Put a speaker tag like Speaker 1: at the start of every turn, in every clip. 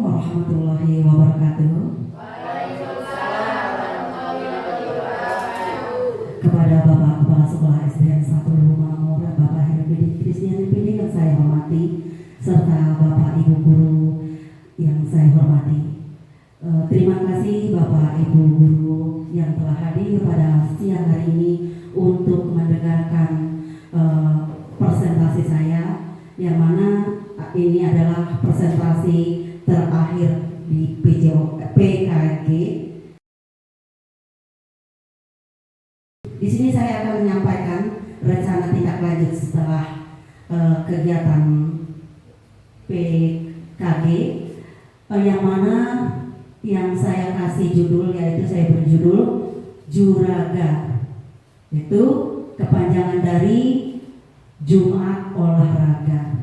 Speaker 1: warahmatullahi wabarakatuh.
Speaker 2: Waalaikumsalam warahmatullahi wabarakatuh.
Speaker 1: Kepada Bapak Kepala Sekolah SDN 1 Rumah Mora, Bapak Herbedi Kristian PD yang saya hormati, serta Bapak Ibu Guru yang saya hormati. Terima kasih Bapak Ibu Guru yang telah hadir pada siang hari ini untuk mendengarkan presentasi saya, yang mana ini adalah presentasi terakhir di PKG. Di sini saya akan menyampaikan rencana tindak lanjut setelah kegiatan PKG, yang mana yang saya kasih judul, yaitu saya berjudul Juraga, itu kepanjangan dari Jumat Olahraga.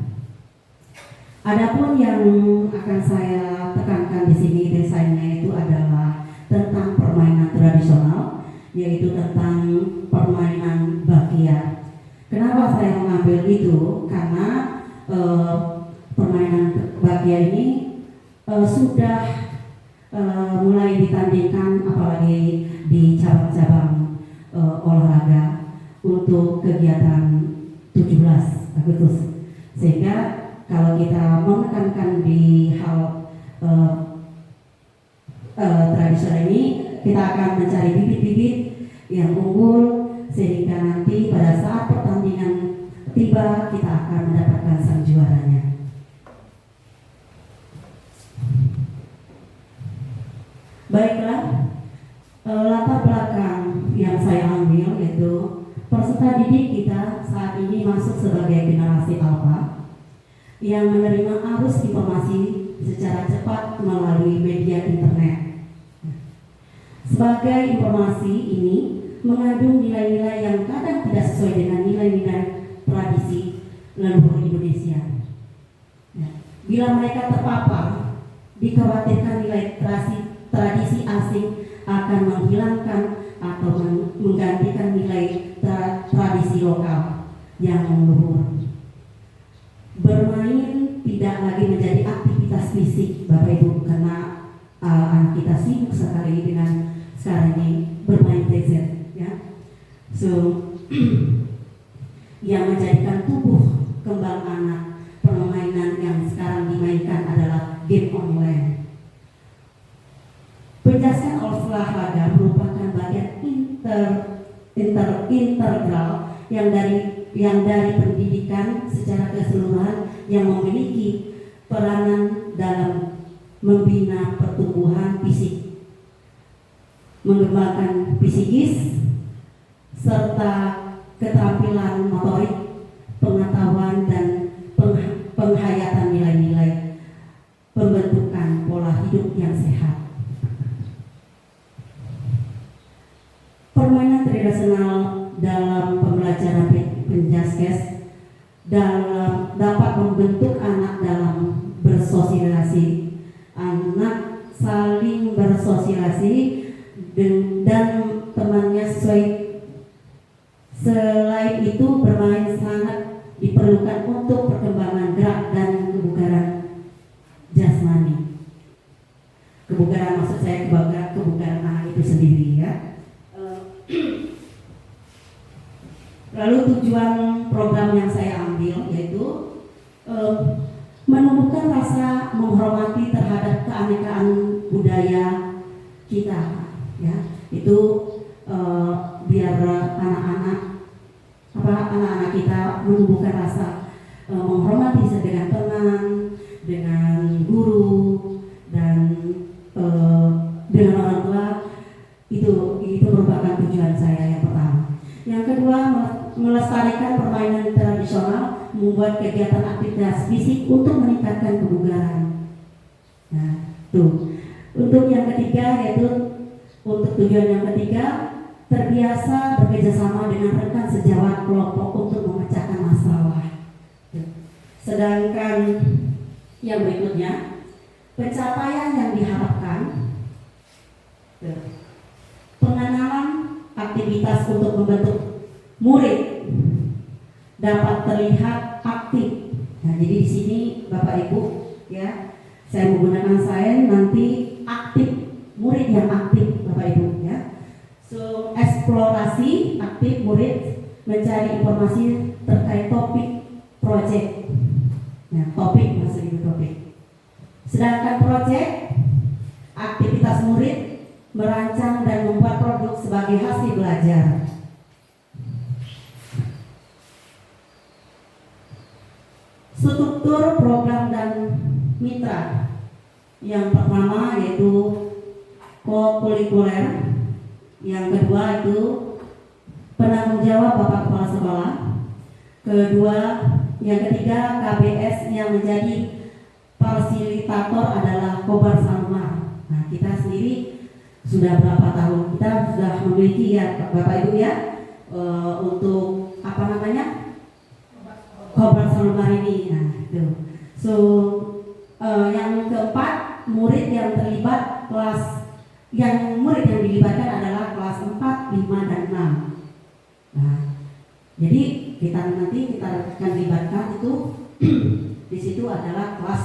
Speaker 1: Adapun yang akan saya tekankan di sini desainnya itu adalah tentang permainan tradisional, yaitu tentang permainan bakia. Kenapa saya mengambil itu? Karena permainan bakia ini sudah mulai ditandingkan, apalagi di cabang-cabang olahraga untuk kegiatan 17 Agustus. Sehingga kalau kita menekankan di hal tradisional ini, kita akan mencari bibit-bibit yang unggul, sehingga nanti pada saat pertandingan tiba kita akan mendapatkan sang juaranya. Baiklah, latar belakang yang saya ambil yaitu peserta didik kita saat ini masuk sebagai generasi alpha yang menerima arus informasi secara cepat melalui media internet. Sebagai informasi ini mengandung nilai-nilai yang kadang tidak sesuai dengan nilai-nilai tradisi leluhur Indonesia. Bila mereka terpapar, dikhawatirkan nilai tradisi asing akan menghilangkan atau menggantikan nilai tradisi lokal yang leluhur. Bermain tidak lagi menjadi aktivitas fisik, Bapak Ibu, karena anak kita sibuk sekali dengan sekarang ini bermain gadget, ya. Yang menjadikan tubuh kembang anak, permainan yang sekarang dimainkan adalah game online. Penjelasan olahraga merupakan bagian integral yang dari pendidikan secara keseluruhan, yang memiliki peranan dalam membina pertumbuhan fisik, mengembangkan psikis, serta keterampilan motorik, pengetahuan dan penghayatan nilai-nilai, pembentukan pola hidup yang sehat. Permainan tradisional dalam pembelajaran penjaskes dapat membentuk anak dalam bersosialisasi, anak saling bersosialisasi dan temannya sesuai. Selain itu, bermain sangat diperlukan untuk perkembangan gerak dan kebugaran jasmani. Kebugaran maksud saya kebugaran anak itu sendiri, ya. Lalu tujuan program yang saya ambil yaitu menumbuhkan rasa menghormati terhadap keanekaan budaya kita, ya. Itu biar anak-anak kita menumbuhkan rasa menghormati dengan teman, dengan guru, dan dengan orang tua. Itu merupakan tujuan saya yang pertama. Yang kedua, melestarikan permainan tradisional, membuat kegiatan aktivitas fisik untuk meningkatkan kebugaran. Nah, tuh. Untuk yang ketiga, yaitu untuk tujuan yang ketiga, terbiasa bekerjasama dengan rekan sejawat kelompok untuk memecahkan masalah. Sedangkan yang berikutnya, pencapaian yang diharapkan, pengenalan aktivitas untuk membentuk murid dapat terlihat aktif. Nah, jadi di sini Bapak Ibu, ya, Saya menggunakan saya nanti aktif, murid yang aktif Bapak Ibu ya. So eksplorasi aktif murid mencari informasi terkait topik project. Nah, topik maksud itu topik. Sedangkan project aktivitas murid merancang dan membuat produk sebagai hasil belajar. Struktur program dan mitra. Yang pertama yaitu kokurikuler, yang kedua itu penanggung jawab Bapak Kepala Sekolah, yang ketiga KBS yang menjadi fasilitator adalah Kobar Salma. Nah, kita sendiri sudah berapa tahun kita sudah memiliki ya Bapak Ibu ya untuk apa namanya Kobar Salma ini. Nah, itu. So yang keempat, murid yang terlibat murid yang dilibatkan adalah kelas 4, 5, dan 6. Nah, jadi kita akan libatkan itu di situ adalah kelas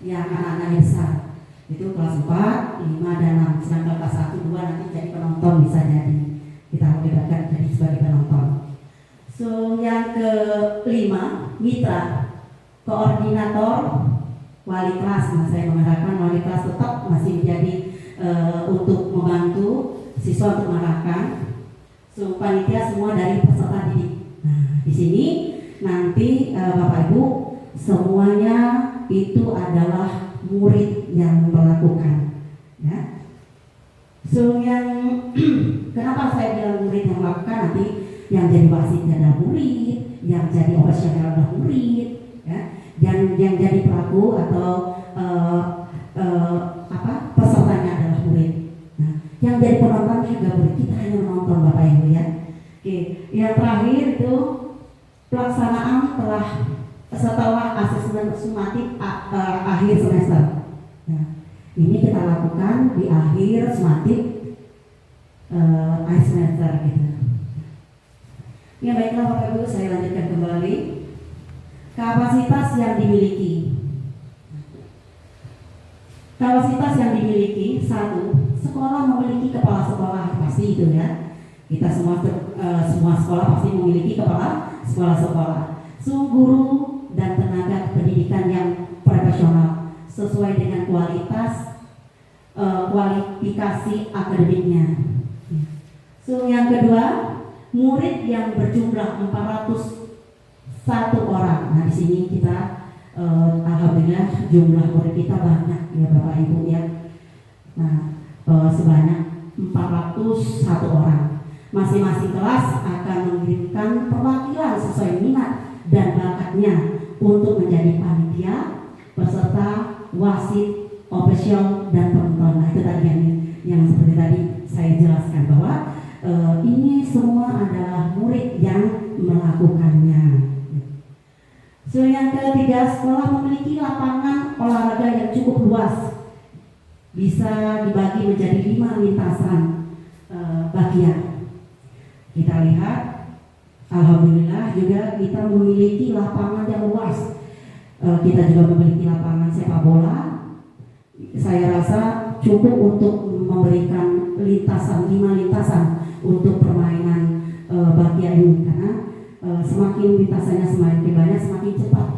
Speaker 1: yang anak-anak besar. Itu kelas 4, 5, dan 6. Sedangkan kelas 1, 2 nanti jadi penonton bisa jadi. Kita libatkan jadi sebagai penonton. So, yang kelima, mitra, koordinator, wali kelas. Nah, saya mengharapkan wali kelas tetap masih menjadi untuk membantu siswa untuk mengarahkan. So, panitia semua dari peserta didik. Nah, di sini nanti Bapak Ibu semuanya itu adalah murid yang melakukan. Ya. So, yang kenapa saya bilang murid yang melakukan, nanti yang jadi wasitnya adalah murid, yang jadi operasional adalah murid, ya. Yang jadi pelaku atau pesertanya adalah murid. Nah, yang jadi penonton juga murid. Kita hanya menonton Bapak Ibu ya. Oke, yang terakhir itu pelaksanaan setelah asesmen sumatif akhir semester. Nah, ini kita lakukan di akhir sumatif akhir semester gitu. Ya baiklah Bapak Ibu, saya lanjutkan kembali. Kapasitas yang dimiliki. Kapasitas yang dimiliki, 1, sekolah memiliki kepala sekolah, pasti itu ya. Kita semua sekolah pasti memiliki kepala sekolah. Guru dan tenaga pendidikan yang profesional sesuai dengan kualifikasi akademiknya. Yang kedua, murid yang berjumlah 401 orang. Nah, di sini kita alhamdulillah jumlah murid kita banyak ya Bapak Ibu ya. Nah, sebanyak 401 orang. Masing-masing kelas akan mengirimkan perwakilan sesuai minat dan bakatnya untuk menjadi panitia, peserta, wasit, official, dan penonton. Nah, itu tadi yang seperti tadi saya jelaskan bahwa ini semua adalah murid yang melakukannya. Yang ketiga, sekolah memiliki lapangan olahraga yang cukup luas, bisa dibagi menjadi 5 lintasan bagian. Kita lihat, alhamdulillah juga kita memiliki lapangan yang luas. Kita juga memiliki lapangan sepak bola. Saya rasa cukup untuk memberikan 5 lintasan untuk permainan bagian ini, karena semakin lintasannya semakin banyak semakin cepat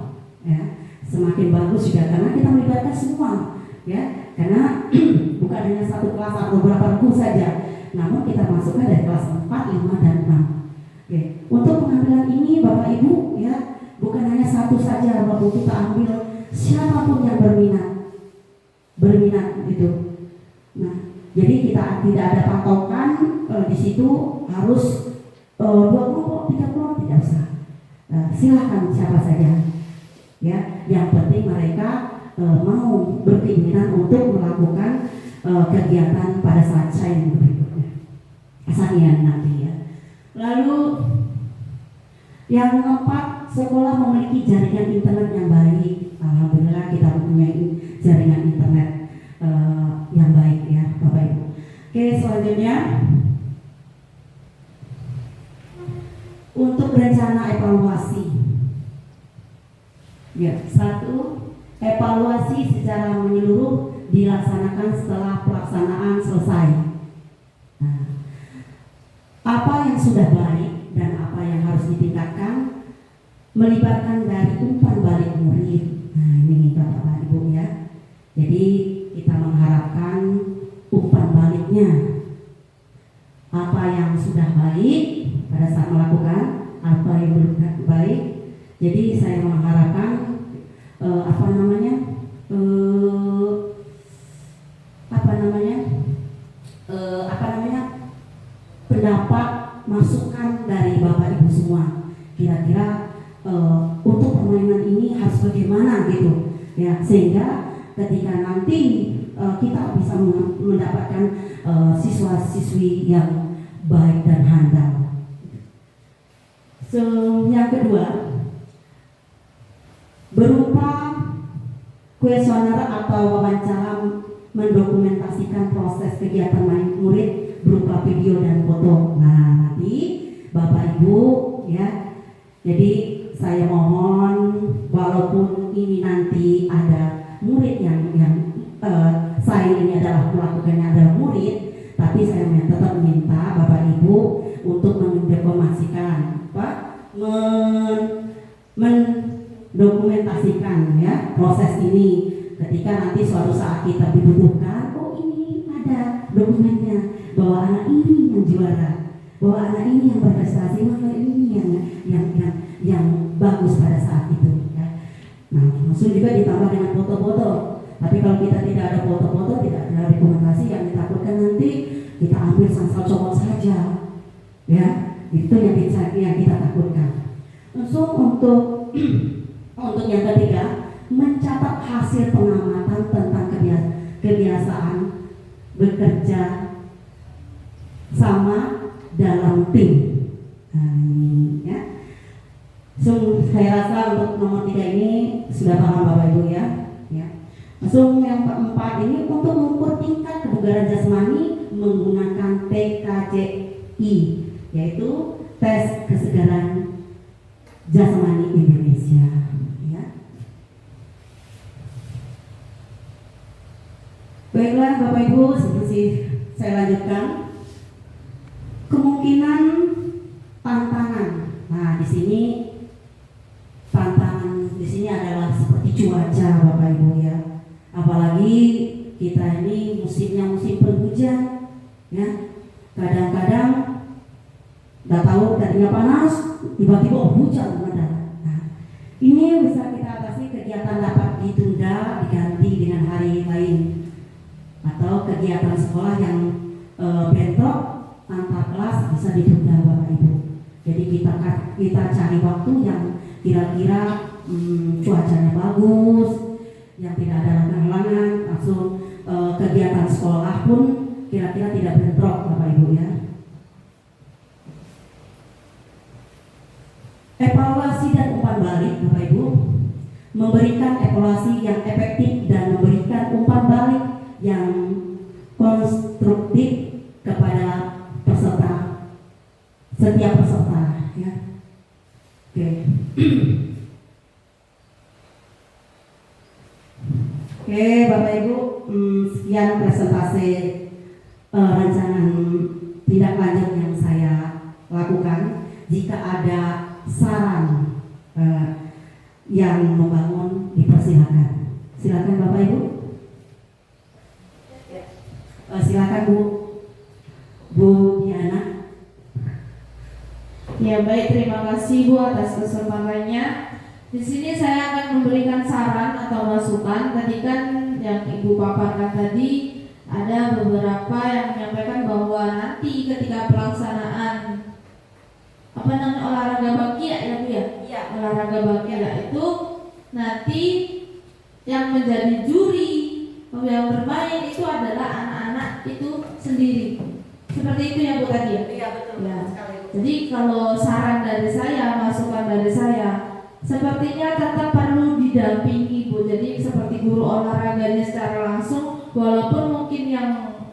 Speaker 1: ya, semakin bagus juga karena kita melibatkan semua ya, karena bukan hanya satu kelas atau beberapa guru saja, namun kita masukkan dari kelas 4, 5, dan 6. Oke. Untuk pengambilan ini Bapak Ibu ya, bukan hanya satu saja, Bapak kita ambil siapapun yang berminat gitu. Nah, jadi kita tidak ada patokan di situ harus 2 kelompok, 3 kelompok, tidak usah. Silakan siapa saja. Ya, yang penting mereka mau berkeinginan untuk melakukan kegiatan pada saat saya berikutnya. Saat nanti ya. Lalu yang keempat, sekolah memiliki jaringan internet yang baik. Alhamdulillah kita mempunyai jaringan internet yang baik ya Bapak Ibu. Oke, selanjutnya untuk rencana evaluasi. Ya, 1, evaluasi secara menyeluruh dilaksanakan setelah pelaksanaan selesai. Nah, apa yang sudah baik dan apa yang harus ditingkatkan melibatkan dari umpan balik murid. Nah, ini Bapak Ibu ya. Jadi kita mengharapkan umpan baliknya. Apa yang sudah baik pada saat melakukan, apa yang belum baik. Jadi saya mengharapkan pendapat masukan dari Bapak Ibu semua. Kira-kira untuk permainan ini harus bagaimana gitu ya, sehingga ketika nanti kita bisa mendapatkan siswa-siswi yang baik dan handal. Yang kedua, berupa kuesioner atau wawancara mendokumentasikan proses kegiatan murid berupa video dan foto. Nah, nanti Bapak Ibu ya, jadi saya mohon walaupun ini nanti ada murid yang saya ini adalah melakukannya adalah murid, tapi saya tetap minta Bapak Ibu untuk mendokumentasikan mendokumentasikan ya proses ini, ketika nanti suatu saat kita dibutuhkan, oh ini ada dokumennya bahwa anak ini yang juara, bahwa anak ini yang berprestasi, maka ini yang bagus pada saat itu ya. Nah, maksud juga ditambah dengan foto-foto. Tapi kalau kita tidak ada foto-foto, tidak ada dokumentasi, yang ditakutkan nanti kita ambil sangsal comot saja ya, itu yang kita takutkan. So, untuk yang ketiga, mencatat hasil pengamatan tentang kebiasaan bekerja sama dalam tim. Nah, ini ya. So, saya rasa untuk nomor 3 ini sudah paham Bapak Ibu ya. So, yang keempat ini untuk mengukur tingkat kebugaran jasmani menggunakan TKJI, yaitu tes kesegaran jasmani Indonesia ya. Baiklah Bapak Ibu, seperti saya lanjutkan kemungkinan tantangan. Nah, di sini tantangan di sini adalah seperti cuaca Bapak Ibu ya. Apalagi kita ini musimnya musim penghujan ya. Kadang-kadang udah tahu tadinya panas, tiba-tiba hujan mendadak. Nah, ini bisa kita atasi, kegiatan dapat ditunda diganti dengan hari lain, atau kegiatan sekolah yang bentrok antar kelas bisa ditunda Bapak Ibu. Jadi kita cari waktu yang kira-kira cuacanya bagus, yang tidak ada halangan, langsung kegiatan sekolah pun kira-kira tidak bentrok Bapak Ibu ya. Evaluasi dan umpan balik Bapak Ibu, memberikan evaluasi yang efektif dan memberikan umpan balik yang konstruktif kepada setiap peserta ya. Oke. Oke Bapak Ibu, sekian presentasi rancangan tindak lanjut yang saya lakukan. Jika ada saran yang membangun, dipersilakan. Silakan Bapak Ibu. Silakan Bu Diana.
Speaker 2: Ya baik, terima kasih Bu atas kesempatannya. Di sini saya akan memberikan saran atau masukan. Tadi kan yang Ibu paparkan tadi ada beberapa yang menyampaikan bahwa nanti ketika pelaksanaan olahraga bakia ya Bu ya? Iya. Olahraga bakia itu nanti yang menjadi juri yang bermain itu adalah anak-anak itu sendiri. Seperti itu ya Bu tadi ya? Iya betul. Ya. Jadi kalau saran dari saya, masukan dari saya, sepertinya tetap perlu didampingi Bu. Jadi seperti guru olahraganya secara langsung, walaupun mungkin yang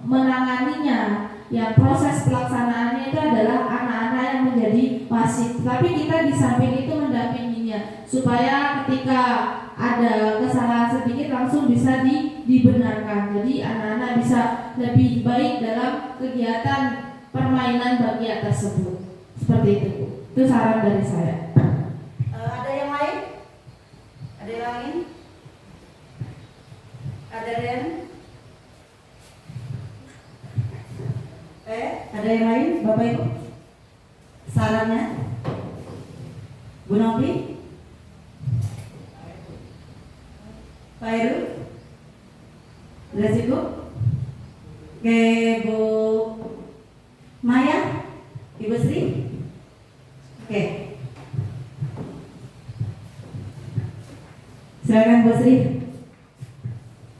Speaker 2: menanganinya, yang proses pelaksanaannya itu adalah anak-anak yang menjadi wasit. Tapi kita di samping itu mendampinginya supaya ketika ada kesalahan sedikit bisa dibenarkan. Jadi anak-anak bisa lebih baik dalam kegiatan permainan bagian tersebut. Seperti itu, Bu. Itu saran dari saya.
Speaker 1: Ada yang lain? Ada yang lain? Ada yang? Ada yang lain, Bapak Ibu? Sarannya? Bu Novi? Pak Heru? Sudah cukup? Oke, Bu Maya? Ibu Sri? Oke. Silakan Bu Sri.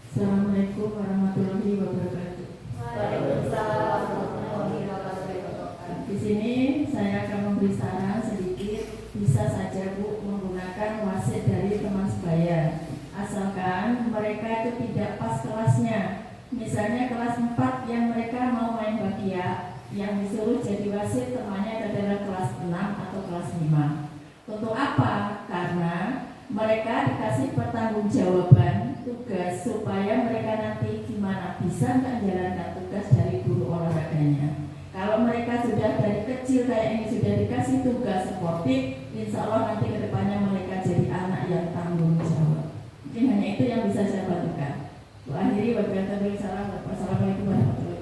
Speaker 2: Assalamualaikum warahmatullahi wabarakatuh.
Speaker 1: Waalaikumsalam warahmatullahi wabarakatuh.
Speaker 2: Di sini saya akan memberi saran sedikit. Bisa saja Bu menggunakan wasit dari teman sebaya, asalkan mereka itu tidak pas kelasnya. Misalnya kelas 4 yang mereka mau main bakia, yang disuruh jadi wasit temannya adalah kelas 6 atau kelas 5. Untuk apa? Karena mereka dikasih pertanggungjawaban tugas supaya mereka nanti gimana bisa nggak jalankan tugas dari guru olahraganya. Kalau mereka sudah dari kecil kayak ini sudah dikasih tugas sportif, insya Allah nanti kedepannya mereka jadi anak yang tanggung jawab. Mungkin hanya itu yang bisa saya bantukan. Bu akhiri, wassalamualaikum warahmatullahi wabarakatuh.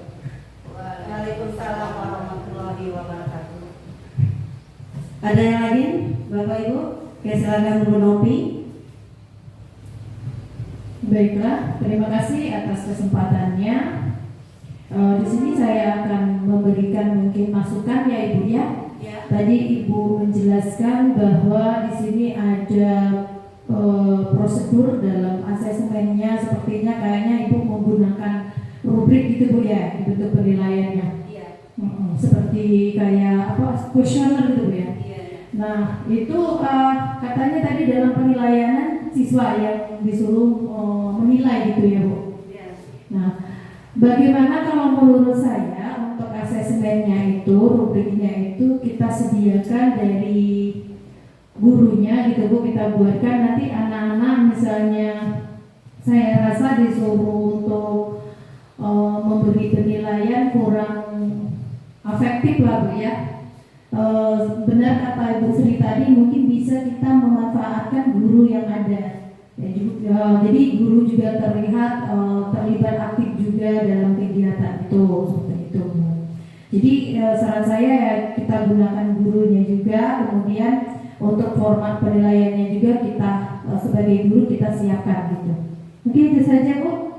Speaker 1: Waalaikumsalam warahmatullahi wabarakatuh. Ada yang lagi, Bapak Ibu? Oke, silakan Bu Novi.
Speaker 2: Baiklah, terima kasih atas kesempatannya. Di sini saya akan memberikan mungkin masukan ya Ibu ya. Tadi Ibu menjelaskan bahwa di sini ada prosedur dalam asesmennya, sepertinya kayaknya Ibu menggunakan rubrik gitu Bu ya, bentuk penilaiannya.
Speaker 1: Iya.
Speaker 2: Seperti kayak apa, kuesioner gitu Bu ya.
Speaker 1: Iya.
Speaker 2: Nah itu katanya tadi dalam penilaian siswa yang disuruh menilai gitu ya Bu.
Speaker 1: Iya.
Speaker 2: Nah, bagaimana kalau menurut saya untuk asesmennya itu, rubriknya itu kita sediakan dari gurunya gitu Bu, kita buatkan nanti anak-anak misalnya saya rasa disuruh untuk memberi penilaian kurang afektif lah Bu ya. Benar kata Ibu Sri tadi, mungkin bisa kita memanfaatkan guru yang ada. Jadi guru juga terlihat terlibat aktif juga dalam kegiatan itu, seperti itu. Jadi saran saya ya kita gunakan gurunya juga, kemudian untuk format penilaiannya juga kita sebagai guru kita siapkan gitu. Mungkin itu saja Bu,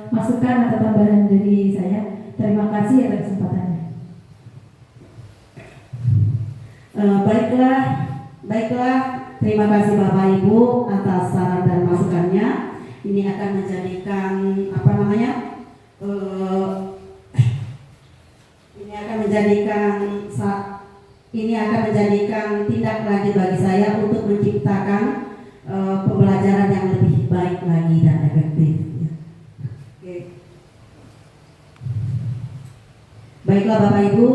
Speaker 2: masukan atau tambahan dari saya. Terima kasih atas kesempatannya.
Speaker 1: Baiklah. Terima kasih Bapak Ibu atas saran dan masukannya. Ini akan menjadikan ini akan menjadikan tindak lanjut bagi saya untuk menciptakan pembelajaran yang lebih baik lagi dan efektif. Oke. Baiklah Bapak Ibu,